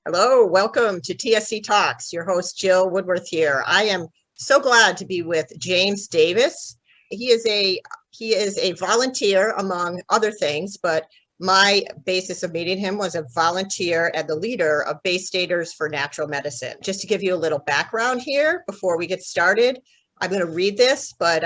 Hello, welcome to TSC Talks. Your host, Jill Woodworth here. I am so glad to be with James Davis. He is a volunteer, among other things, but my basis of meeting him was a volunteer and the leader of Bay Staters for Natural Medicine. Just to give you a little background here before we get started, I'm going to read this, but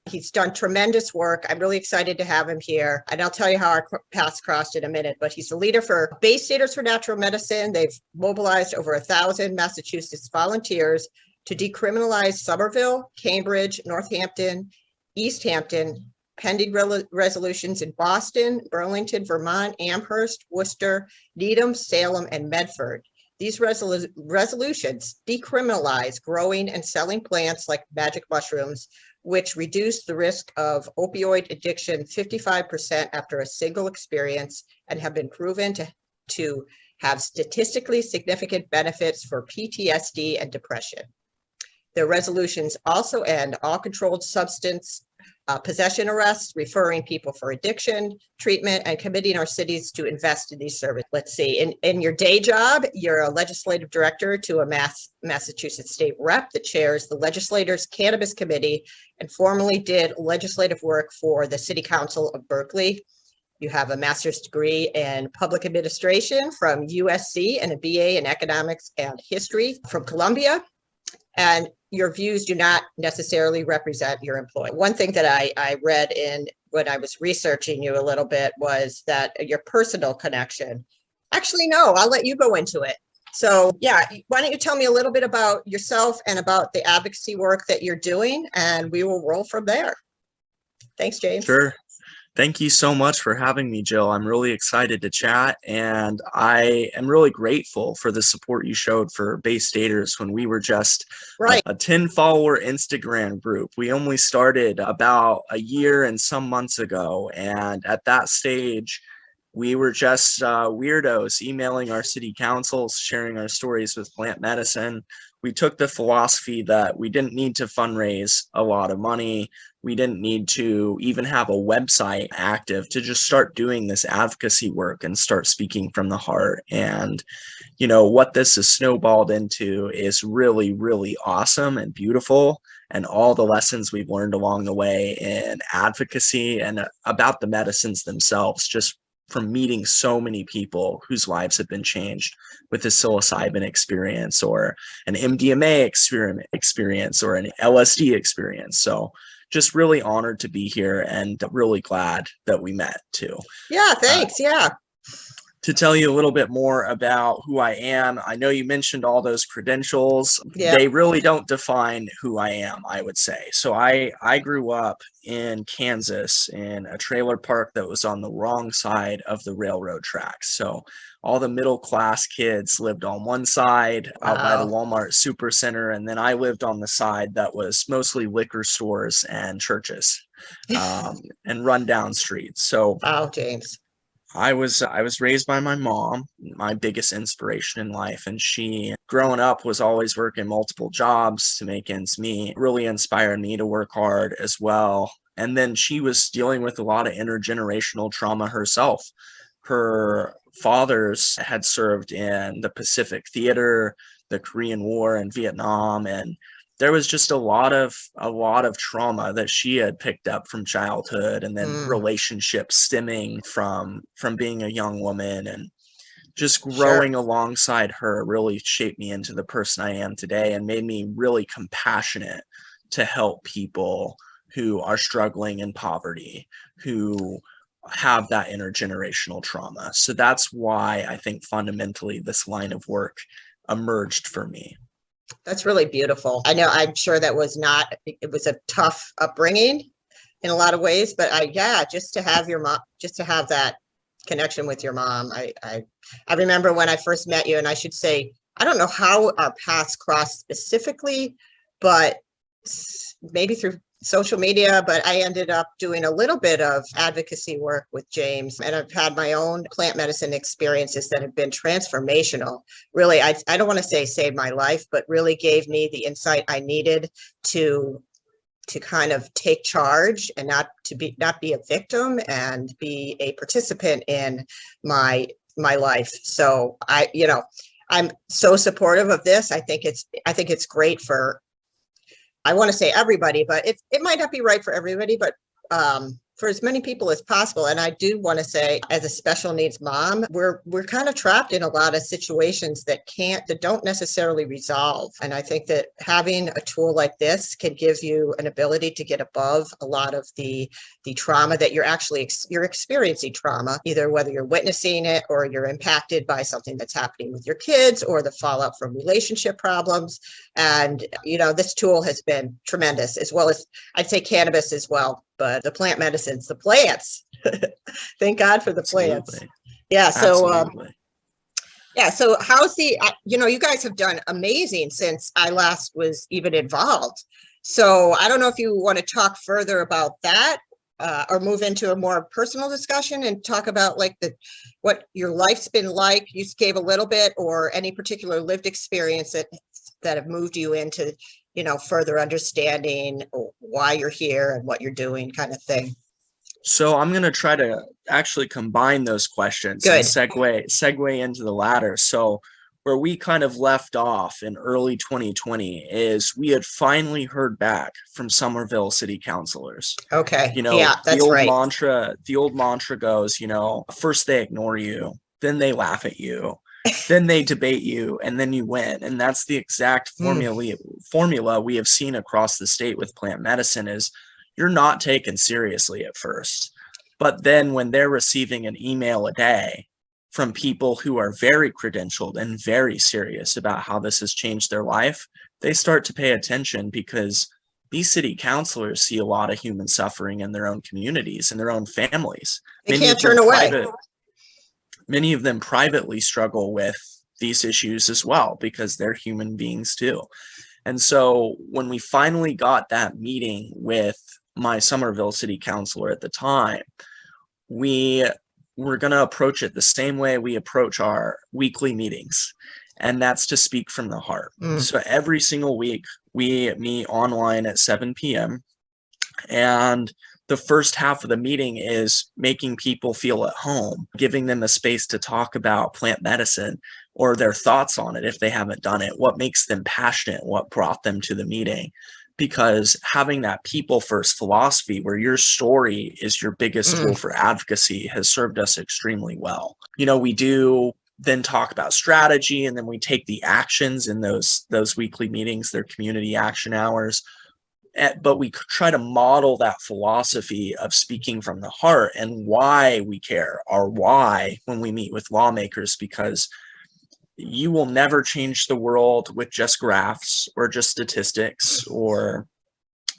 he's done tremendous work. I'm really excited to have him here. And I'll tell you how our paths crossed in a minute, but he's the leader for Bay Staters for Natural Medicine. They've mobilized over 1,000 Massachusetts volunteers to decriminalize Somerville, Cambridge, Northampton, East Hampton, pending resolutions in Boston, Burlington, Vermont, Amherst, Worcester, Needham, Salem, and Medford. These resolutions decriminalize growing and selling plants like magic mushrooms, which reduce the risk of opioid addiction 55% after a single experience and have been proven to have statistically significant benefits for PTSD and depression. Their resolutions also end all controlled substance possession arrests, referring people for addiction treatment, and committing our cities to invest in these services. Let's see, in your day job, you're a legislative director to a Massachusetts state rep that chairs the legislators' cannabis committee and formerly did legislative work for the City Council of Berkeley. You have a master's degree in public administration from USC and a BA in economics and history from Columbia. And your views do not necessarily represent your employer. One thing that I read in when I was researching you a little bit was that your personal connection. Actually, no, I'll let you go into it. So yeah, why don't you tell me a little bit about yourself and about the advocacy work that you're doing, and we will roll from there. Thanks, James. Sure. Thank you so much for having me, Jill. I'm really excited to chat, and I am really grateful for the support you showed for Bay Staters when we were just a 10-follower Instagram group. We only started about a year and some months ago, and at that stage, we were just weirdos emailing our city councils, sharing our stories with plant medicine. We took the philosophy that we didn't need to fundraise a lot of money. We didn't need to even have a website active to just start doing this advocacy work and start speaking from the heart. And, you know, what this has snowballed into is really, really awesome and beautiful. And all the lessons we've learned along the way in advocacy and about the medicines themselves, just from meeting so many people whose lives have been changed with a psilocybin experience or an MDMA experience or an LSD experience. So just really honored to be here and really glad that we met too. Yeah, thanks. To tell you a little bit more about who I am, I know you mentioned all those credentials. Yeah. They really don't define who I am, I would say. So I grew up in Kansas in a trailer park that was on the wrong side of the railroad tracks. So all the middle class kids lived on one side out by the Walmart Supercenter, and then I lived on the side that was mostly liquor stores and churches and rundown streets. So wow, James. I was raised by my mom, my biggest inspiration in life, and she, growing up, was always working multiple jobs to make ends meet. Really inspired me to work hard as well. And then she was dealing with a lot of intergenerational trauma herself. Her fathers had served in the Pacific Theater, the Korean War, and Vietnam, and there was just a lot of trauma that she had picked up from childhood, and then relationships stemming from being a young woman, and just growing alongside her really shaped me into the person I am today and made me really compassionate to help people who are struggling in poverty, who have that intergenerational trauma. So that's why I think fundamentally this line of work emerged for me. That's really beautiful. I know, I'm sure that it was a tough upbringing in a lot of ways, but just to have your mom, just to have that connection with your mom. I remember when I first met you, and I should say, I don't know how our paths crossed specifically, but maybe through social media, but I ended up doing a little bit of advocacy work with James, and I've had my own plant medicine experiences that have been transformational. Really, I don't want to say saved my life, but really gave me the insight I needed to kind of take charge and not be a victim and be a participant in my life. So I'm so supportive of this. I think it's great for, I want to say everybody, but it might not be right for everybody, but for as many people as possible. And I do want to say, as a special needs mom, we're kind of trapped in a lot of situations that don't necessarily resolve. And I think that having a tool like this can give you an ability to get above a lot of the trauma that you're experiencing trauma, either whether you're witnessing it or you're impacted by something that's happening with your kids or the fallout from relationship problems. And, this tool has been tremendous, as well as I'd say cannabis as well, but the plant medicines, the plants, thank God for the plants. Absolutely. Yeah. So, Absolutely. so how's you guys have done amazing since I last was even involved. So I don't know if you want to talk further about that or move into a more personal discussion and talk about what your life's been like. You gave a little bit, or any particular lived experience that have moved you into, further understanding why you're here and what you're doing, kind of thing. So I'm going to try to actually combine those questions. Good. And segue into the latter. So where we kind of left off in early 2020 is we had finally heard back from Somerville city councilors. Okay. Yeah, that's right. The old mantra goes, first they ignore you, then they laugh at you, then they debate you, and then you win. And that's the exact formula we have seen across the state with plant medicine. Is you're not taken seriously at first, but then when they're receiving an email a day from people who are very credentialed and very serious about how this has changed their life, they start to pay attention, because these city councilors see a lot of human suffering in their own communities and their own families. They can't turn away. Many of them privately struggle with these issues as well, because they're human beings too. And so when we finally got that meeting with my Somerville city councilor at the time, we were going to approach it the same way we approach our weekly meetings, and that's to speak from the heart. So every single week we meet online at 7 p.m. and the first half of the meeting is making people feel at home, giving them a space to talk about plant medicine or their thoughts on it if they haven't done it, what makes them passionate, what brought them to the meeting. Because having that people first philosophy where your story is your biggest tool for advocacy has served us extremely well. We do then talk about strategy, and then we take the actions in those weekly meetings, their community action hours. But we try to model that philosophy of speaking from the heart and why we care, our why, when we meet with lawmakers, because you will never change the world with just graphs or just statistics or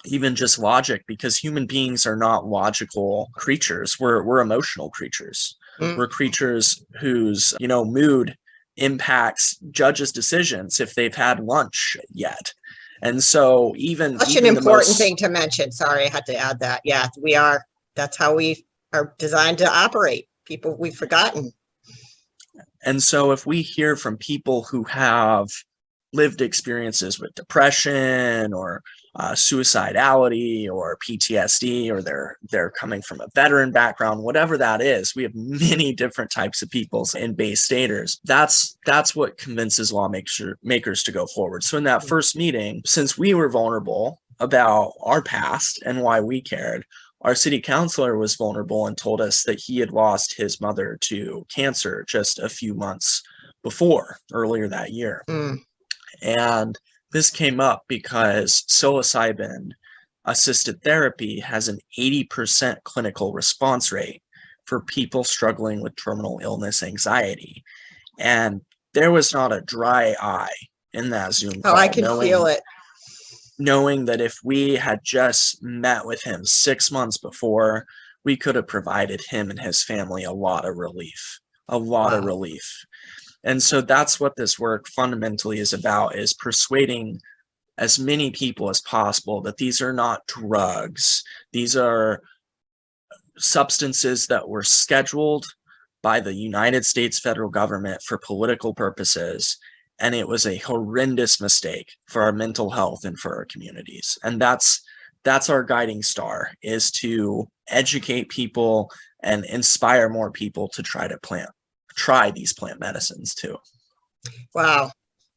even just logic, because human beings are not logical creatures. We're emotional creatures. We're creatures whose, mood impacts judges' decisions if they've had lunch yet. And so such an important thing to mention. Sorry, I had to add that. Yeah, that's how we are designed to operate. People we've forgotten. And so if we hear from people who have lived experiences with depression or suicidality or PTSD, or they're coming from a veteran background, whatever that is, we have many different types of people in Bay Staters. That's what convinces lawmakers to go forward. So in that first meeting, since we were vulnerable about our past and why we cared, our city councilor was vulnerable and told us that he had lost his mother to cancer just a few months before, earlier that year. And this came up because psilocybin assisted therapy has an 80% clinical response rate for people struggling with terminal illness anxiety. And there was not a dry eye in that Zoom call. Oh, I can feel it. Knowing that if we had just met with him 6 months before, we could have provided him and his family a lot of relief. And so that's what this work fundamentally is about, is persuading as many people as possible that these are not drugs. These are substances that were scheduled by the United States federal government for political purposes. And it was a horrendous mistake for our mental health and for our communities. And that's our guiding star, is to educate people and inspire more people to try these plant medicines too. Wow.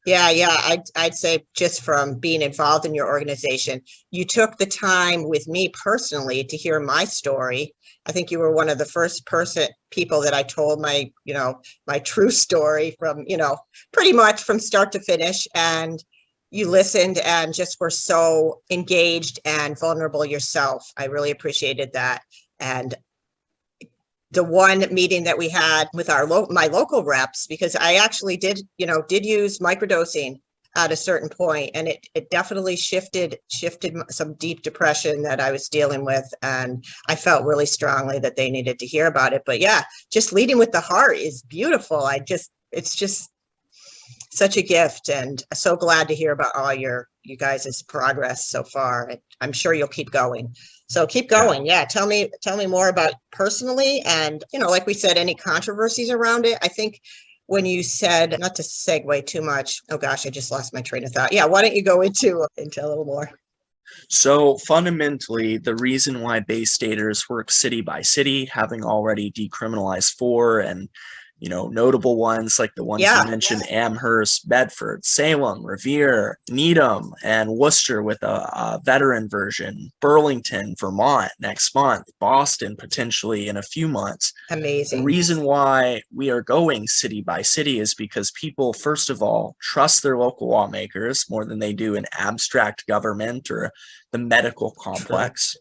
Yeah, yeah. I'd say just from being involved in your organization, you took the time with me personally to hear my story. I think you were one of the first people that I told my, my true story from, pretty much from start to finish. And you listened and just were so engaged and vulnerable yourself. I really appreciated that. And the one meeting that we had with my local reps, because I actually did use microdosing at a certain point, and it definitely shifted some deep depression that I was dealing with, and I felt really strongly that they needed to hear about it. But yeah, just leading with the heart is beautiful. It's just such a gift, and so glad to hear about all you guys' progress so far. I'm sure you'll keep going. So keep going. Yeah. Tell me more about personally, and, like we said, any controversies around it. I think when you said, not to segue too much, oh gosh, I just lost my train of thought. Yeah. Why don't you go into a little more? So fundamentally, the reason why base staters work city by city, having already decriminalized 4, and notable ones like the ones you mentioned, Amherst, Bedford, Salem, Revere, Needham, and Worcester with a veteran version, Burlington, Vermont next month, Boston potentially in a few months. Amazing. The reason why we are going city by city is because people, first of all, trust their local lawmakers more than they do an abstract government or the medical complex.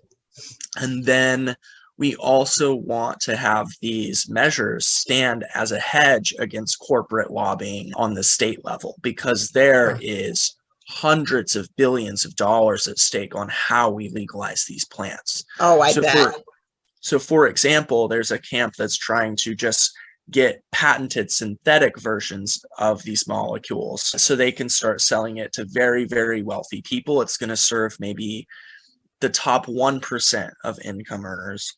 And then we also want to have these measures stand as a hedge against corporate lobbying on the state level, because there is hundreds of billions of dollars at stake on how we legalize these plants. Oh, I bet. So for example, there's a camp that's trying to just get patented synthetic versions of these molecules so they can start selling it to very, very wealthy people. It's going to serve maybe the top 1% of income earners.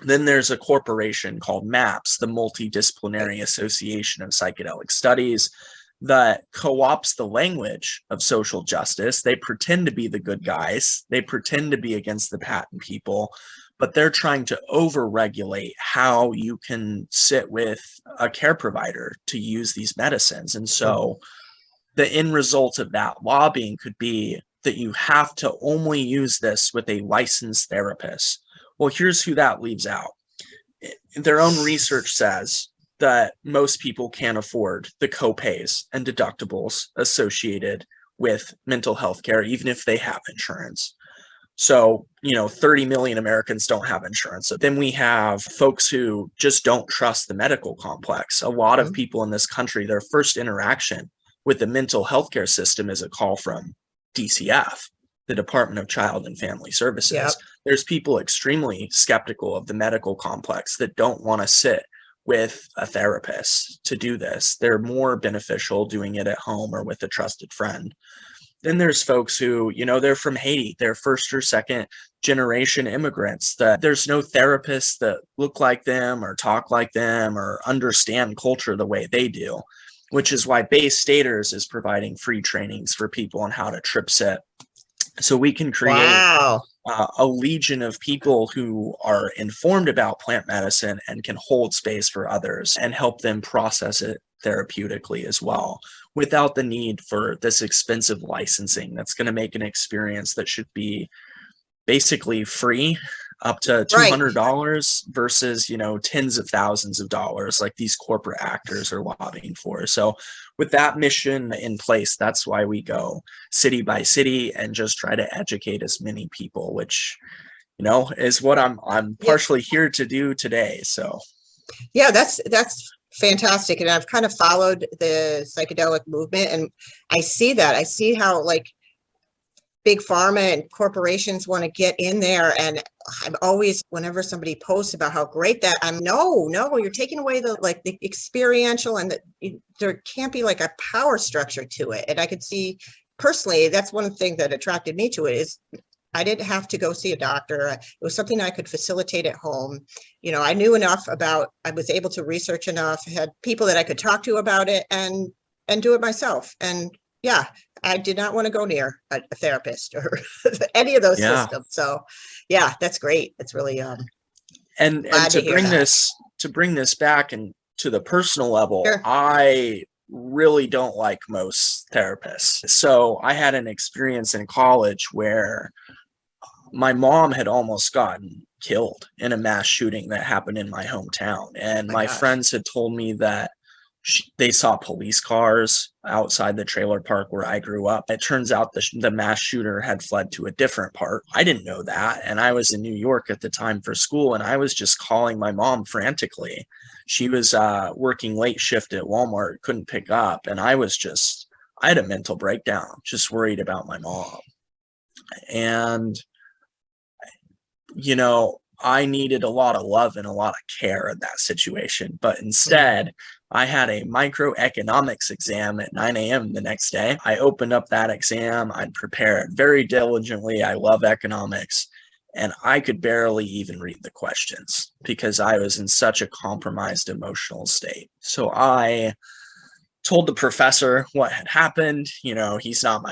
Then there's a corporation called MAPS, the Multidisciplinary Association of Psychedelic Studies, that co-opts the language of social justice. They pretend to be the good guys. They pretend to be against the patent people, but they're trying to over-regulate how you can sit with a care provider to use these medicines. And so the end result of that lobbying could be that you have to only use this with a licensed therapist. Well, here's who that leaves out. Their own research says that most people can't afford the copays and deductibles associated with mental health care, even if they have insurance. So, 30 million Americans don't have insurance. So then we have folks who just don't trust the medical complex. A lot of people in this country, their first interaction with the mental health care system is a call from DCF, the Department of Child and Family Services. There's people extremely skeptical of the medical complex that don't want to sit with a therapist to do this. They're more beneficial doing it at home or with a trusted friend. Then there's folks who, they're from Haiti, they're first or second generation immigrants, that there's no therapists that look like them or talk like them or understand culture the way they do, which is why Base Staters is providing free trainings for people on how to trip sit. So we can create a legion of people who are informed about plant medicine and can hold space for others and help them process it therapeutically as well, without the need for this expensive licensing that's going to make an experience that should be basically free up to $200 versus, tens of thousands of dollars like these corporate actors are lobbying for. So with that mission in place, that's why we go city by city and just try to educate as many people, which, is what I'm partially here to do today. So yeah, that's fantastic. And I've kind of followed the psychedelic movement, and I see how big pharma and corporations want to get in there. And I'm always, whenever somebody posts about how great that, no, you're taking away the experiential, and there can't be a power structure to it. And I could see personally, that's one thing that attracted me to it, is I didn't have to go see a doctor. It was something I could facilitate at home. I knew enough I was able to research enough, had people that I could talk to about it and do it myself. And yeah, I did not want to go near a therapist or any of those systems. So yeah, that's great. It's really and to bring this back and to the personal level, I really don't like most therapists. So I had an experience in college where my mom had almost gotten killed in a mass shooting that happened in my hometown. And my friends had told me that they saw police cars outside the trailer park where I grew up. It turns out the mass shooter had fled to a different part. I didn't know that. And I was in New York at the time for school, and I was just calling my mom frantically. She was working late shift at Walmart, couldn't pick up. And I had a mental breakdown, just worried about my mom. And, I needed a lot of love and a lot of care in that situation. But instead, I had a microeconomics exam at 9 a.m. the next day. I opened up that exam. I'd prepared very diligently. I love economics. And I could barely even read the questions because I was in such a compromised emotional state. So I told the professor what had happened. He's not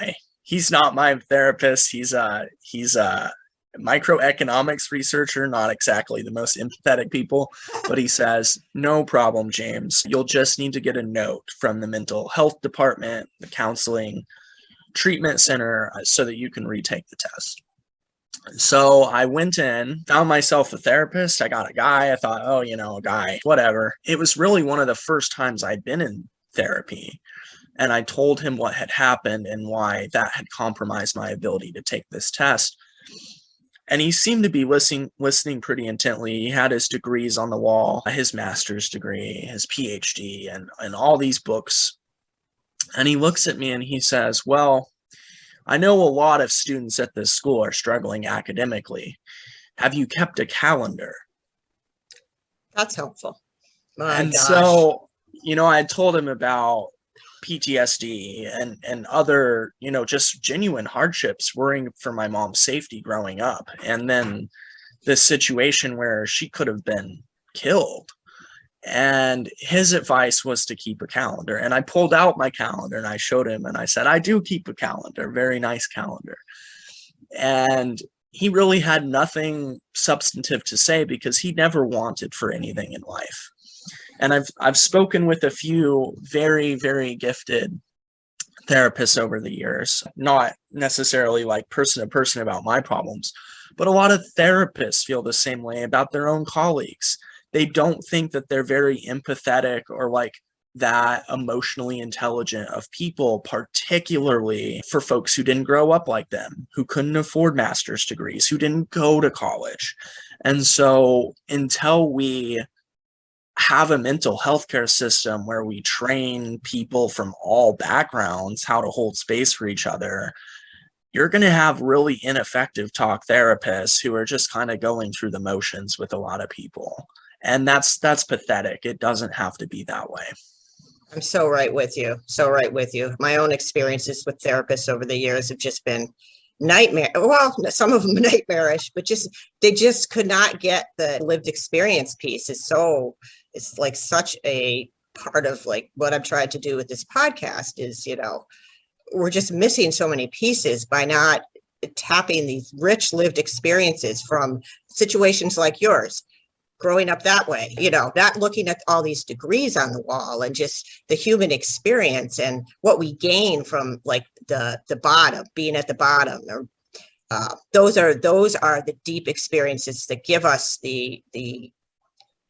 my therapist. He's a microeconomics researcher, not exactly the most empathetic people, but he says, no problem, James. You'll just need to get a note from the mental health department, the counseling treatment center, so that you can retake the test. So I went in, found myself a therapist. I got a guy. I thought, a guy, whatever. It was really one of the first times I'd been in therapy. And I told him what had happened and why that had compromised my ability to take this test. And he seemed to be listening pretty intently. He had his degrees on the wall, his master's degree, his PhD, and all these books. And he looks at me and he says, well, I know a lot of students at this school are struggling academically. Have you kept a calendar? That's helpful. So, I told him about PTSD and other, just genuine hardships, worrying for my mom's safety growing up. And then this situation where she could have been killed. And his advice was to keep a calendar. And I pulled out my calendar and I showed him and I said, I do keep a calendar, very nice calendar. And he really had nothing substantive to say because he never wanted for anything in life. And I've spoken with a few very, very gifted therapists over the years, not necessarily like person to person about my problems, but a lot of therapists feel the same way about their own colleagues. They don't think that they're very empathetic or like that emotionally intelligent of people, particularly for folks who didn't grow up like them, who couldn't afford master's degrees, who didn't go to college. And so until we have a mental health care system where we train people from all backgrounds how to hold space for each other, you're going to have really ineffective talk therapists who are just kind of going through the motions with a lot of people. And that's pathetic. It doesn't have to be that way. I'm so right with you. So right with you. My own experiences with therapists over the years have just been nightmare. Well, some of them nightmarish, but they just could not get the lived experience piece. It's like such a part of like what I'm trying to do with this podcast is, we're just missing so many pieces by not tapping these rich lived experiences from situations like yours, growing up that way, not looking at all these degrees on the wall and just the human experience and what we gain from like the bottom, being at the bottom. Or those are the deep experiences that give us the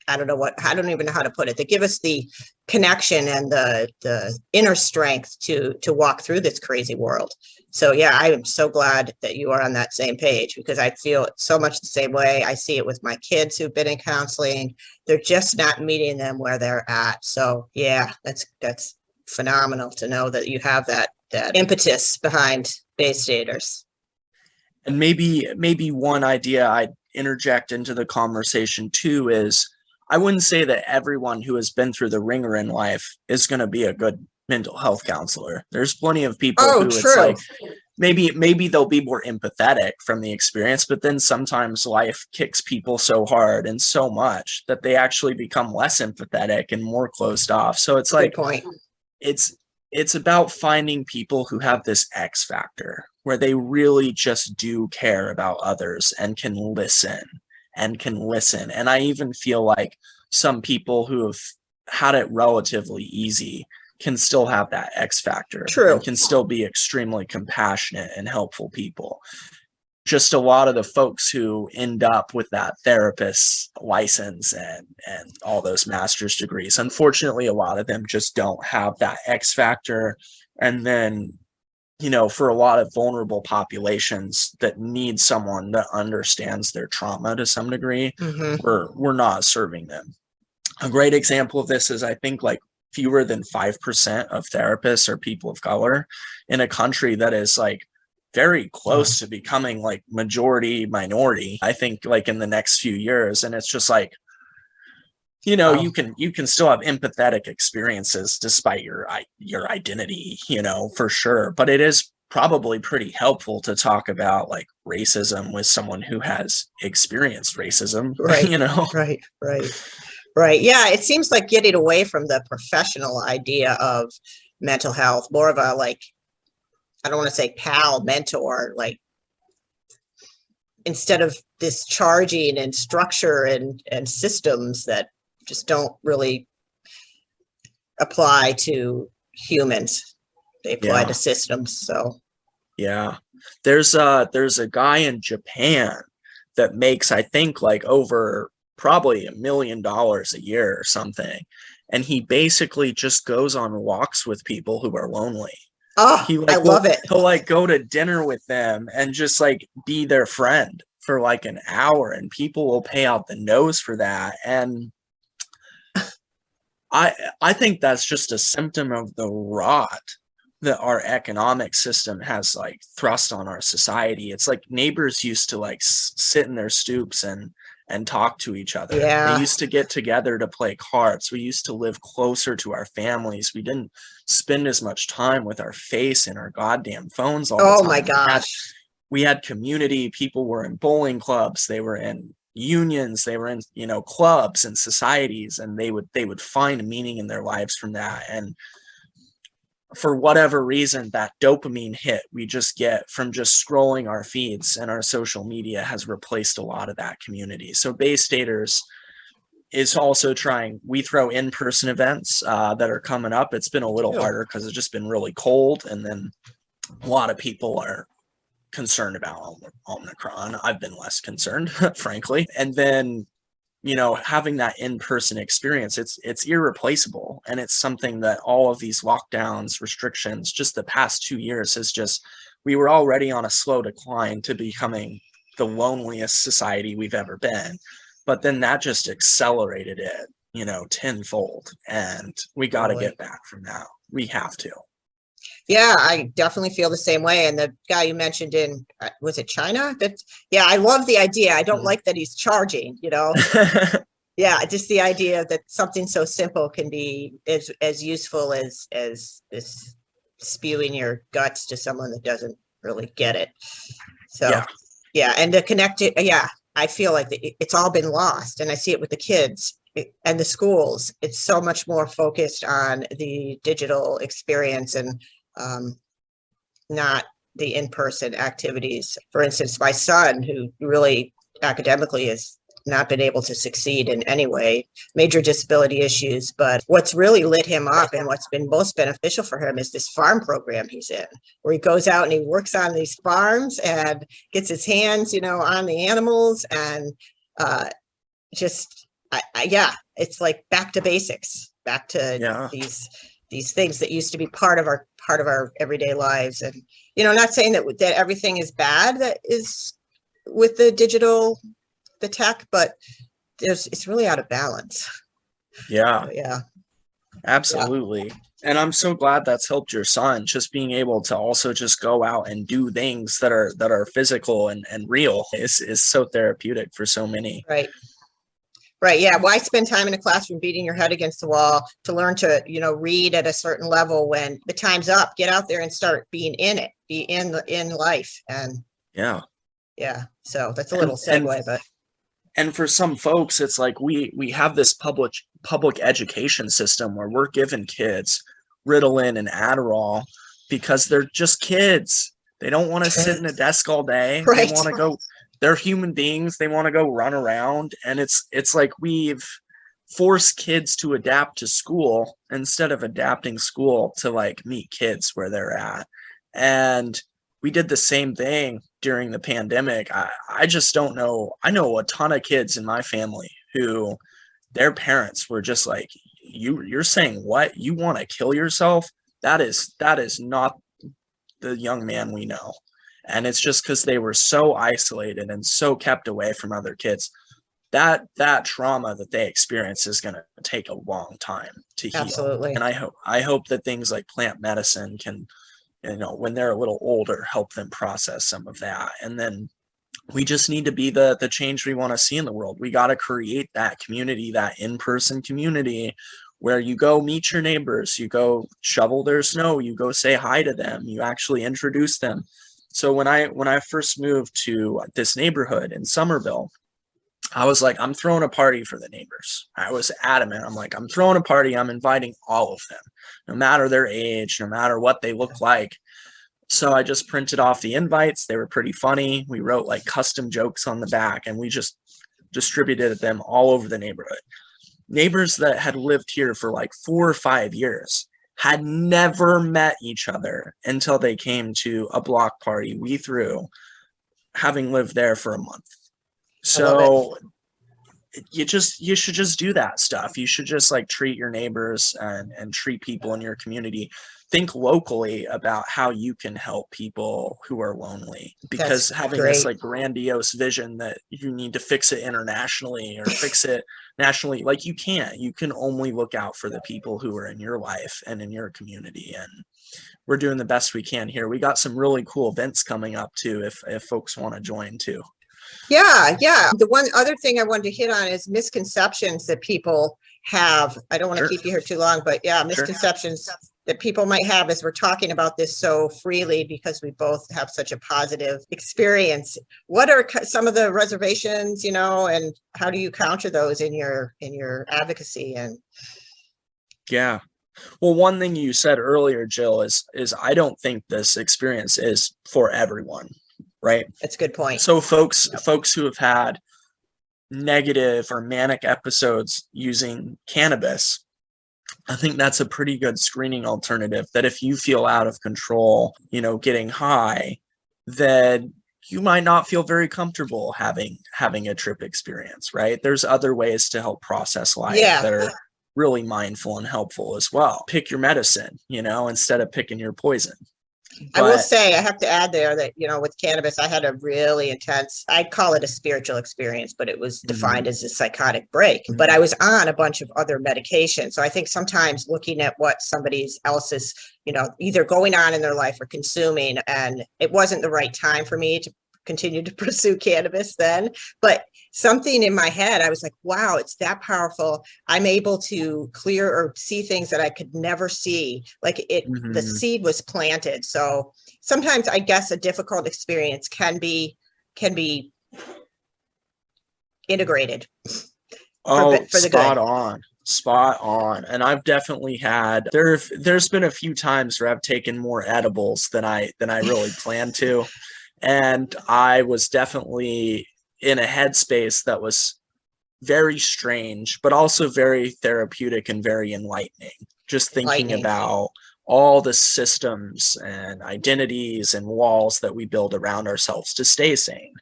I don't even know how to put it. They give us the connection and the inner strength to walk through this crazy world. So yeah, I am so glad that you are on that same page because I feel so much the same way. I see it with my kids who've been in counseling. They're just not meeting them where they're at. So yeah, that's phenomenal to know that you have that impetus behind Bay Staters. And maybe one idea I'd interject into the conversation too is I wouldn't say that everyone who has been through the ringer in life is going to be a good mental health counselor. There's plenty of people who true. It's like maybe they'll be more empathetic from the experience, but then sometimes life kicks people so hard and so much that they actually become less empathetic and more closed off. So it's like, good point. It's about finding people who have this X factor where they really just do care about others and can listen. And I even feel like some people who have had it relatively easy can still have that X factor. True. And can still be extremely compassionate and helpful people. Just a lot of the folks who end up with that therapist license and all those master's degrees, unfortunately, a lot of them just don't have that X factor. And then, you know, for a lot of vulnerable populations that need someone that understands their trauma to some degree, we're not serving them. A great example of this is, I think, like, fewer than 5% of therapists are people of color in a country that is like very close to becoming like majority minority, I think, like in the next few years. And it's just like, you know, you can still have empathetic experiences despite your identity, you know, for sure. But it is probably pretty helpful to talk about like racism with someone who has experienced racism, right? You know, right. Yeah, it seems like getting away from the professional idea of mental health, more of a, like, I don't want to say pal, mentor, like, instead of this charging and structure and systems that just don't really apply to humans. They apply to systems. So yeah, there's a guy in Japan that makes, I think, like over probably $1 million a year or something, and he basically just goes on walks with people who are lonely. I love it. He'll like go to dinner with them and just like be their friend for like an hour, and people will pay out the nose for that. And I think that's just a symptom of the rot that our economic system has like thrust on our society. It's like neighbors used to like sit in their stoops and talk to each other. They used to get together to play cards. We used to live closer to our families. We didn't spend as much time with our face in our goddamn phones all the time. Oh my gosh. We had community. People were in bowling clubs. They were in unions. They were in, you know, clubs and societies, and they would find meaning in their lives from that. And for whatever reason, that dopamine hit we just get from just scrolling our feeds and our social media has replaced a lot of that community. So Bay Staters is also trying, we throw in-person events that are coming up. It's been a little harder because it's just been really cold. And then a lot of people are concerned about Omicron. I've been less concerned, frankly. And then, you know, having that in-person experience, it's irreplaceable. And it's something that all of these lockdowns, restrictions, just the past 2 years has just, we were already on a slow decline to becoming the loneliest society we've ever been. But then that just accelerated it, you know, tenfold. And we got to get back from that. We have to. Yeah, I definitely feel the same way. And the guy you mentioned in, was it China? I love the idea. I don't like that he's charging, you know. Yeah, just the idea that something so simple can be as useful as this spewing your guts to someone that doesn't really get it. So and to connect it, I feel like it's all been lost, and I see it with the kids and the schools. It's so much more focused on the digital experience and not the in-person activities. For instance, my son, who really academically has not been able to succeed in any way, major disability issues, but what's really lit him up and what's been most beneficial for him is this farm program he's in, where he goes out and he works on these farms and gets his hands, you know, on the animals, and it's like back to basics, back to these things that used to be part of our everyday lives. And, you know, not saying that everything is bad that is with the digital, the tech, but it's really out of balance. Absolutely. And I'm so glad that's helped your son, just being able to also just go out and do things that are physical and real is so therapeutic for so many. Right. Yeah. Why spend time in a classroom beating your head against the wall to learn to, you know, read at a certain level when the time's up? Get out there and start being in it, be in life. And so that's a little segue, but. And for some folks, it's like we have this public education system where we're giving kids Ritalin and Adderall because they're just kids. They don't want to sit in a desk all day. They want to go. They're human beings. They want to go run around. And it's like we've force kids to adapt to school instead of adapting school to like meet kids where they're at. And we did the same thing during the pandemic. I just don't know. I know a ton of kids in my family who their parents were just like, you're saying what? You want to kill yourself? That is not the young man we know. And it's just because they were so isolated and so kept away from other kids. That trauma that they experience is going to take a long time to heal. Absolutely. And I hope that things like plant medicine can, when they're a little older, help them process some of that. And then we just need to be the change we want to see in the world. We got to create that community, that in-person community where you go meet your neighbors, you go shovel their snow, you go say hi to them, you actually introduce them. So when I first moved to this neighborhood in Somerville, I was like, I'm throwing a party for the neighbors. I was adamant. I'm like, I'm throwing a party. I'm inviting all of them, no matter their age, no matter what they look like. So I just printed off the invites. They were pretty funny. We wrote like custom jokes on the back and we just distributed them all over the neighborhood. Neighbors that had lived here for like 4 or 5 years had never met each other until they came to a block party we threw, having lived there for a month. So you should just do that stuff. You should just like treat your neighbors and treat people in your community. Think locally about how you can help people who are lonely, because having this like grandiose vision that you need to fix it internationally or fix it nationally, like you can only look out for the people who are in your life and in your community. And we're doing the best we can here. We got some really cool events coming up too, if folks want to join too. Yeah. The one other thing I wanted to hit on is misconceptions that people have. I don't want to keep you here too long, but yeah, misconceptions that people might have as we're talking about this so freely because we both have such a positive experience. What are some of the reservations, and how do you counter those in your advocacy? And yeah. Well, one thing you said earlier, Jill, is I don't think this experience is for everyone. Right. That's a good point. So folks who have had negative or manic episodes using cannabis, I think that's a pretty good screening alternative, that if you feel out of control, getting high, then you might not feel very comfortable having a trip experience, right? There's other ways to help process life that are really mindful and helpful as well. Pick your medicine, instead of picking your poison. I will say, I have to add there that, with cannabis, I had a really intense, I'd call it a spiritual experience, but it was defined as a psychotic break. But I was on a bunch of other medications. So I think sometimes looking at what somebody else is, either going on in their life or consuming, and it wasn't the right time for me to continue to pursue cannabis then, but something in my head, I was like, wow, it's that powerful. I'm able to clear or see things that I could never see. Like the seed was planted. So sometimes I guess a difficult experience can be integrated. For the spot on. And I've definitely had, there's been a few times where I've taken more edibles than I really planned to. And I was definitely in a headspace that was very strange, but also very therapeutic and very enlightening. Just thinking about all the systems and identities and walls that we build around ourselves to stay sane,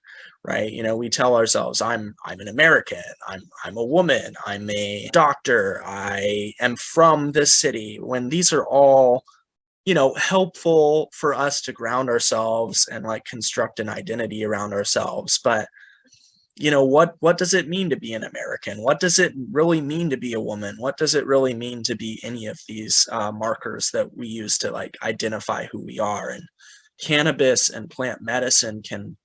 right? We tell ourselves, I'm an American, I'm a woman, I'm a doctor, I am from this city, when these are all helpful for us to ground ourselves and like construct an identity around ourselves. But what does it mean to be an American? What does it really mean to be a woman? What does it really mean to be any of these markers that we use to like identify who we are? And cannabis and plant medicine can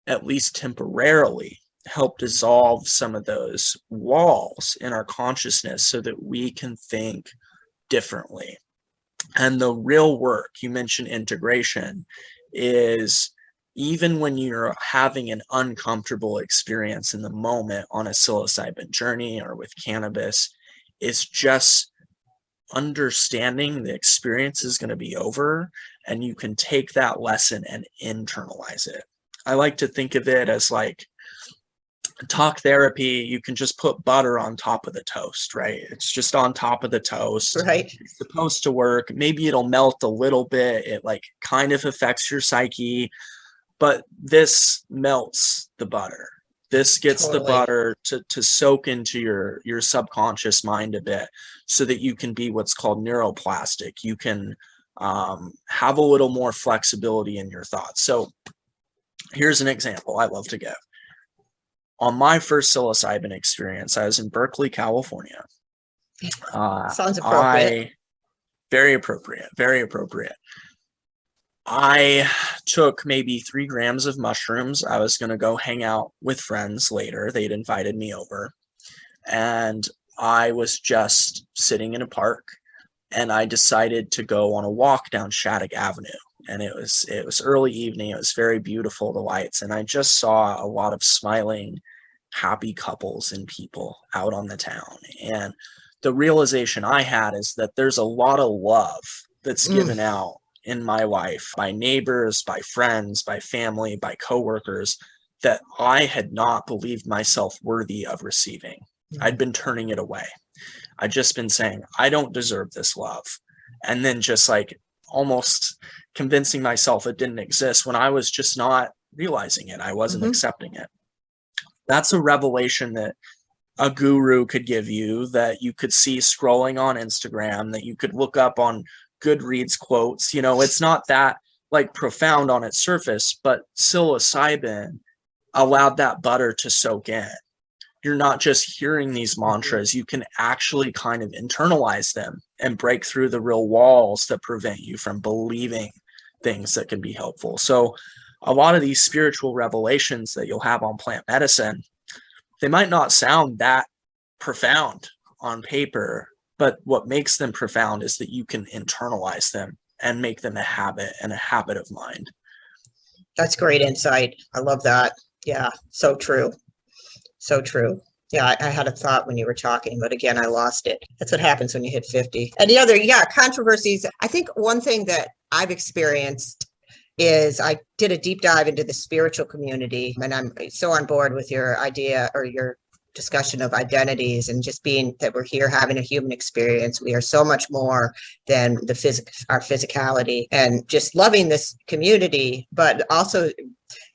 at least temporarily help dissolve some of those walls in our consciousness so that we can think differently. And the real work, you mentioned integration, is even when you're having an uncomfortable experience in the moment on a psilocybin journey or with cannabis, it's just understanding the experience is going to be over and you can take that lesson and internalize it. I like to think of it as like talk therapy, you can just put butter on top of the toast, right? It's just on top of the toast. Right. It's supposed to work. Maybe it'll melt a little bit. It like kind of affects your psyche, but this melts the butter. This gets the butter to soak into your subconscious mind a bit so that you can be what's called neuroplastic. You can have a little more flexibility in your thoughts. So here's an example I love to give. On my first psilocybin experience, I was in Berkeley, California. Sounds appropriate. Very appropriate, very appropriate. I took maybe 3 grams of mushrooms. I was going to go hang out with friends later. They'd invited me over. And I was just sitting in a park, and I decided to go on a walk down Shattuck Avenue. And it was early evening. It was very beautiful, the lights. And I just saw a lot of smiling, happy couples and people out on the town. And the realization I had is that there's a lot of love that's given out in my life by neighbors, by friends, by family, by coworkers that I had not believed myself worthy of receiving. I'd been turning it away. I'd just been saying, I don't deserve this love. And then just like almost convincing myself it didn't exist when I was just not realizing it. I wasn't accepting it. That's a revelation that a guru could give you, that you could see scrolling on Instagram, that you could look up on Goodreads quotes. You know, it's not that like profound on its surface, but psilocybin allowed that butter to soak in. You're not just hearing these mantras, you can actually kind of internalize them and break through the real walls that prevent you from believing things that can be helpful. So a lot of these spiritual revelations that you'll have on plant medicine, they might not sound that profound on paper, but what makes them profound is that you can internalize them and make them a habit and a habit of mind. That's great insight. I love that. Yeah, so true. So true. Yeah, I had a thought when you were talking, but again, I lost it. That's what happens when you hit 50. And the other, controversies. I think one thing that I've experienced is I did a deep dive into the spiritual community, and I'm so on board with your idea or your discussion of identities and just being that we're here having a human experience. We are so much more than our physicality, and just loving this community, but also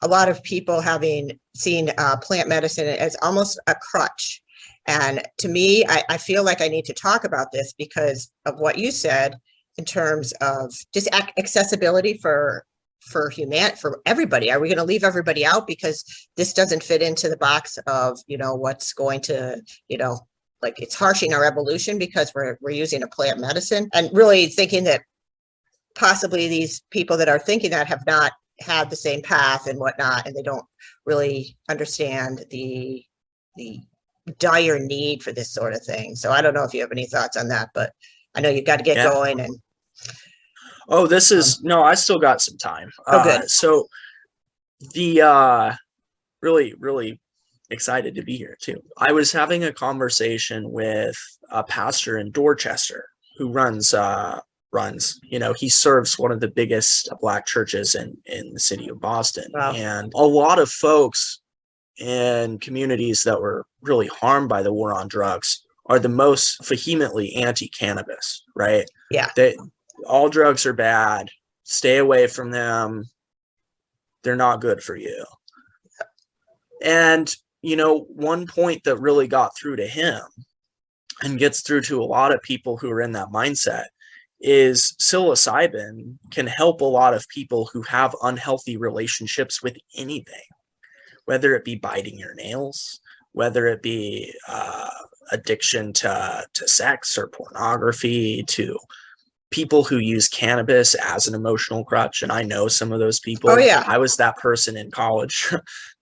a lot of people having seen plant medicine as almost a crutch. And to me, I feel like I need to talk about this because of what you said in terms of just accessibility for everybody. Are we going to leave everybody out because this doesn't fit into the box of, what's going to, like it's harshing our evolution because we're using a plant medicine, and really thinking that possibly these people that are thinking that have not had the same path and whatnot, and they don't really understand the dire need for this sort of thing. So I don't know if you have any thoughts on that, but I know you've got to get going. And this is no, I still got some time. Good. So the really excited to be here too. I was having a conversation with a pastor in Dorchester who runs, he serves one of the biggest Black churches in the city of Boston. Wow. And a lot of folks in communities that were really harmed by the war on drugs are the most vehemently anti-cannabis, right? Yeah. All drugs are bad. Stay away from them. They're not good for you. And, one point that really got through to him and gets through to a lot of people who are in that mindset is psilocybin can help a lot of people who have unhealthy relationships with anything, whether it be biting your nails, whether it be addiction to sex or pornography, to people who use cannabis as an emotional crutch. And I know some of those people. Oh, yeah. I was that person in college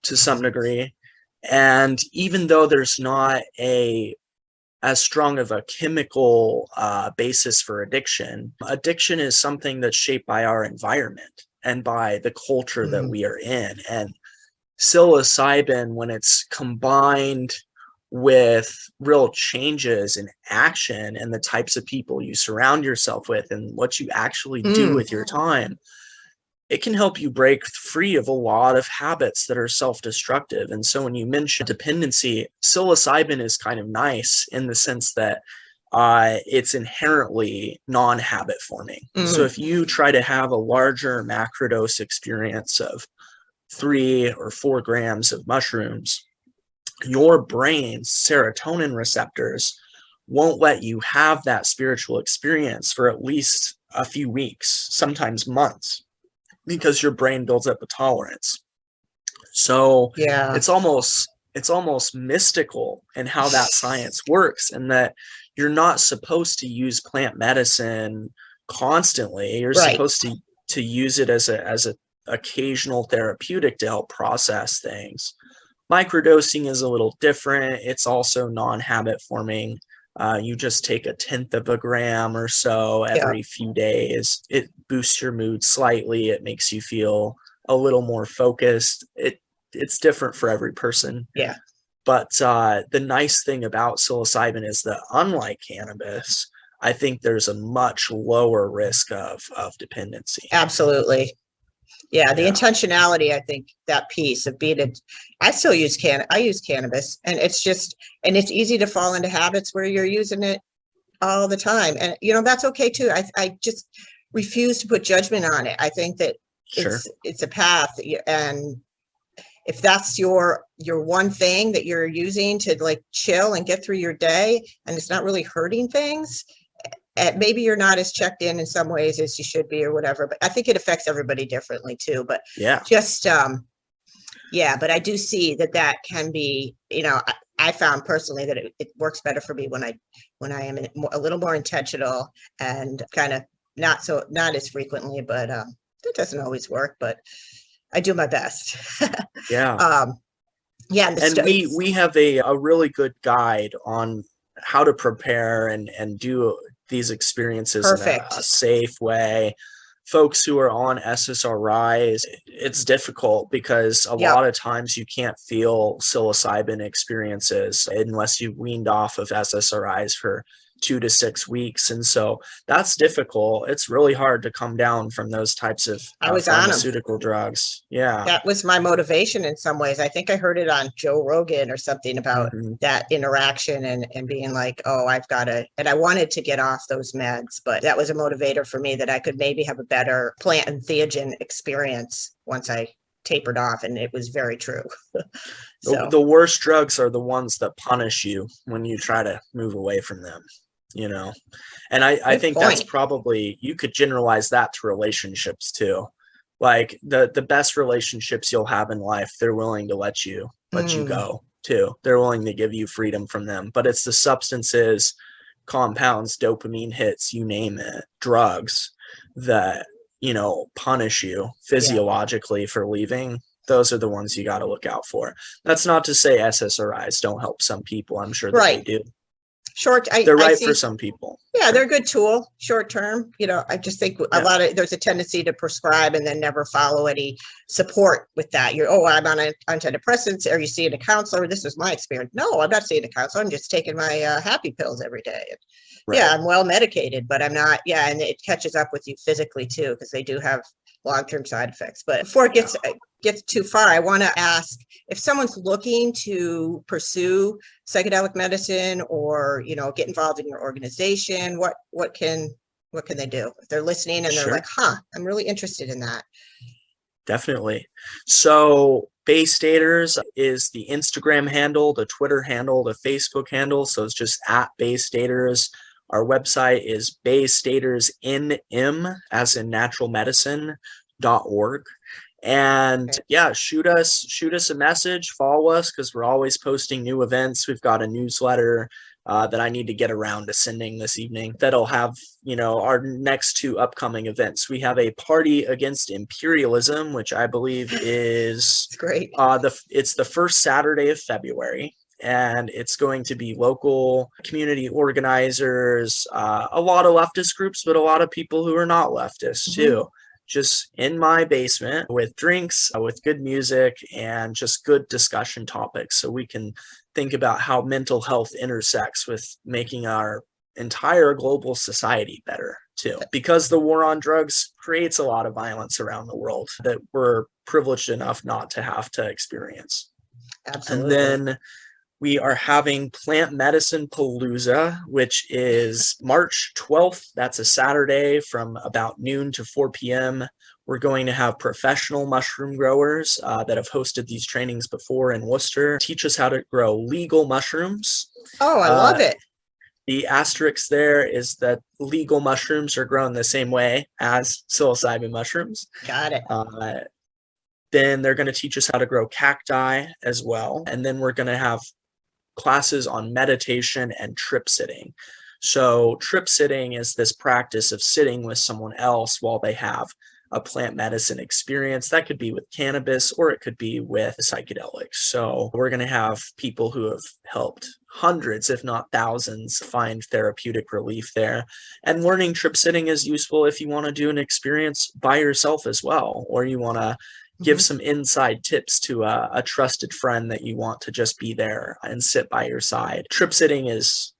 to some degree. And even though there's not as strong of a chemical basis for addiction is something that's shaped by our environment and by the culture that we are in. And psilocybin, when it's combined with real changes in action and the types of people you surround yourself with and what you actually do with your time, it can help you break free of a lot of habits that are self-destructive. And so when you mention dependency, psilocybin is kind of nice in the sense that it's inherently non-habit forming. So if you try to have a larger macrodose experience of 3 or 4 grams of mushrooms, your brain's serotonin receptors won't let you have that spiritual experience for at least a few weeks, sometimes months, because your brain builds up a tolerance. So it's almost mystical in how that science works, and that you're not supposed to use plant medicine constantly. You're supposed to use it as a occasional therapeutic to help process things. Microdosing is a little different. It's also non-habit forming. You just take 1/10 of a gram or so every few days. It boosts your mood slightly. It makes you feel a little more focused. It's different for every person. Yeah. But the nice thing about psilocybin is that, unlike cannabis, I think there's a much lower risk of dependency. Absolutely. Yeah, the intentionality, I think that piece of I still use I use cannabis, and it's easy to fall into habits where you're using it all the time. And, that's okay too. I just refuse to put judgment on it. I think that it's a path. And if that's your one thing that you're using to like chill and get through your day, and it's not really hurting things, maybe you're not as checked in some ways as you should be or whatever, but I think it affects everybody differently too. But but I do see that can be, I found personally that it works better for me when I am a little more intentional, and kind of not as frequently, but that doesn't always work, but I do my best. And we have a really good guide on how to prepare and do these experiences in a safe way. Folks who are on SSRIs, it's difficult because a lot of times you can't feel psilocybin experiences unless you've weaned off of SSRIs for 2 to 6 weeks. And so that's difficult. It's really hard to come down from those types of pharmaceutical drugs. Yeah. That was my motivation in some ways. I think I heard it on Joe Rogan or something about that interaction and being like, oh, and I wanted to get off those meds, but that was a motivator for me, that I could maybe have a better plant entheogen experience once I tapered off. And it was very true. The worst drugs are the ones that punish you when you try to move away from them, and I think that's probably, you could generalize that to relationships too. Like the best relationships you'll have in life, they're willing to let you go too. They're willing to give you freedom from them. But it's the substances, compounds, dopamine hits, you name it, drugs that punish you physiologically for leaving. Those are the ones you got to look out for. That's not to say SSRIs don't help some people. I'm sure that they do. They're right for some people. Yeah, they're a good tool, short term. I just think there's a tendency to prescribe and then never follow any support with that. I'm on antidepressants. Are you seeing a counselor? This was my experience. No, I'm not seeing a counselor. I'm just taking my happy pills every day. Yeah, I'm well medicated, but I'm not. Yeah, and it catches up with you physically too, because they do have long-term side effects. But before it gets too far, I want to ask, if someone's looking to pursue psychedelic medicine or get involved in your organization, what can they do if they're listening and they're like, I'm really interested in that? Definitely. So Base Daters is the Instagram handle, the Twitter handle, the Facebook handle. So it's just at Base Daters. Our website is basedatersnm, as in natural medicine.org. And shoot us a message, follow us, because we're always posting new events. We've got a newsletter that I need to get around to sending this evening that'll have, our next 2 upcoming events. We have a Party Against Imperialism, which I believe is great. It's the first Saturday of February. And it's going to be local community organizers, a lot of leftist groups, but a lot of people who are not leftists too. Just in my basement with drinks, with good music, and just good discussion topics, so we can think about how mental health intersects with making our entire global society better. too, because the war on drugs creates a lot of violence around the world that we're privileged enough not to have to experience. Absolutely. And then we are having Plant Medicine Palooza, which is March 12th. That's a Saturday from about noon to 4 p.m. We're going to have professional mushroom growers that have hosted these trainings before in Worcester teach us how to grow legal mushrooms. Oh, I love it. The asterisk there is that legal mushrooms are grown the same way as psilocybin mushrooms. Got it. Then they're going to teach us how to grow cacti as well. And then we're going to have classes on meditation and trip sitting. So trip sitting is this practice of sitting with someone else while they have a plant medicine experience. That could be with cannabis or it could be with psychedelics. So we're going to have people who have helped hundreds, if not thousands, find therapeutic relief there. And learning trip sitting is useful if you want to do an experience by yourself as well, or you want to give some inside tips to a trusted friend that you want to just be there and sit by your side. Trip sitting is,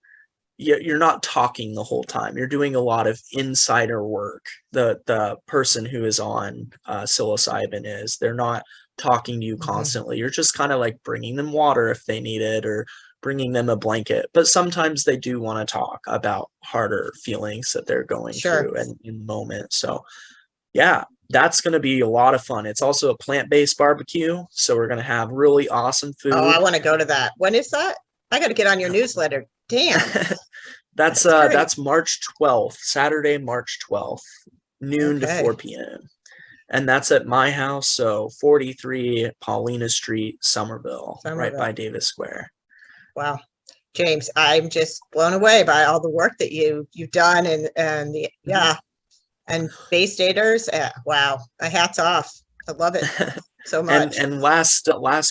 you're not talking the whole time. You're doing a lot of insider work. The person who is on psilocybin is, they're not talking to you constantly. You're just kind of like bringing them water if they need it, or bringing them a blanket. But sometimes they do want to talk about harder feelings that they're going through and in the moment. So yeah, that's going to be a lot of fun. It's also a plant-based barbecue. So we're going to have really awesome food. Oh, I want to go to that. When is that? I got to get on your newsletter. Damn. That's March 12th, Saturday, March 12th, noon to 4 p.m. And that's at my house. So 43 Paulina Street, Somerville, right by Davis Square. Wow. James, I'm just blown away by all the work that you've done and the, and Bay Staters. Wow. My hat's off. I love it so much. And last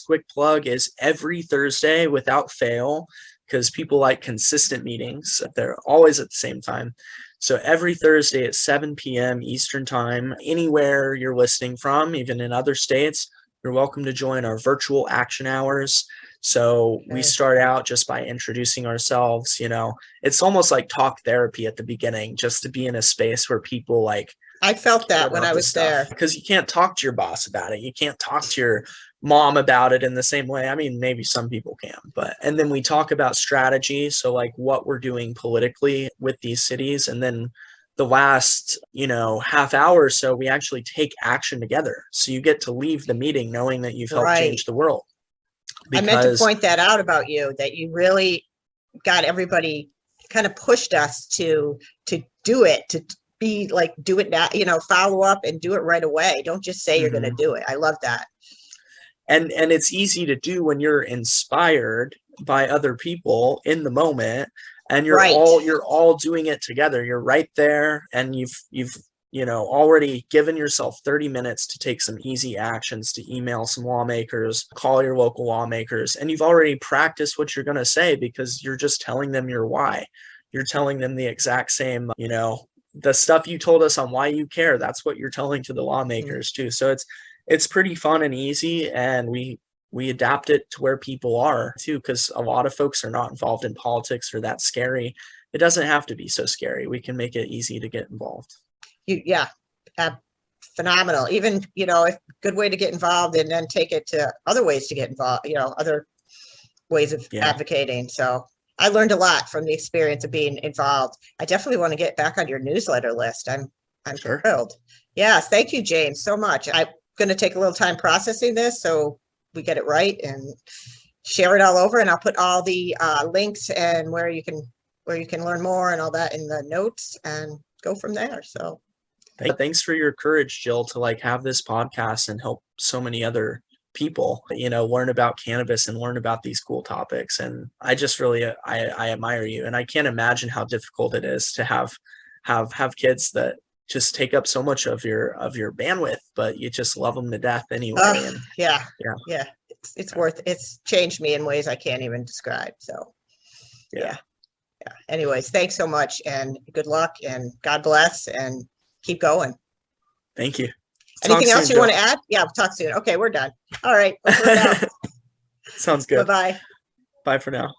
quick plug is every Thursday without fail, because people like consistent meetings. They're always at the same time. So every Thursday at 7 p.m. Eastern time, anywhere you're listening from, even in other states, you're welcome to join our virtual action hours. So we start out just by introducing ourselves. You know, it's almost like talk therapy at the beginning, just to be in a space where people like. I felt that when I was there. Because you can't talk to your boss about it. You can't talk to your mom about it in the same way. I mean, maybe some people can, and then we talk about strategy. So like what we're doing politically with these cities. And then the last, half hour or so, we actually take action together. So you get to leave the meeting knowing that you've helped change the world. I meant to point that out about you, that you really got everybody, kind of pushed us to do it, to be like, do it now, follow up and do it right away. Don't just say you're going to do it. I love that. And it's easy to do when you're inspired by other people in the moment, and you're all doing it together. You're right there, and you've already given yourself 30 minutes to take some easy actions, to email some lawmakers, call your local lawmakers, and you've already practiced what you're going to say, because you're just telling them your why. You're telling them the exact same, the stuff you told us on why you care. That's what you're telling to the lawmakers too. So it's pretty fun and easy, and we adapt it to where people are too, because a lot of folks are not involved in politics or that scary. It doesn't have to be so scary. We can make it easy to get involved. Phenomenal. Even, a good way to get involved, and then take it to other ways to get involved, other ways of advocating. So I learned a lot from the experience of being involved. I definitely want to get back on your newsletter list. I'm thrilled. Yes. Thank you, James, so much. I'm going to take a little time processing this so we get it right and share it all over. And I'll put all the links and where you can learn more and all that in the notes, and go from there. So thanks for your courage, Jill, to have this podcast and help so many other people, learn about cannabis and learn about these cool topics. And I just really, I admire you. And I can't imagine how difficult it is to have kids that just take up so much of your bandwidth, but you just love them to death anyway. It's changed me in ways I can't even describe. So yeah. Anyways, thanks so much, and good luck, and God bless, and keep going. Thank you. Anything else you want to add? Yeah, we'll talk soon. Okay, we're done. All right. Over and out. Sounds good. Bye-bye. Bye for now.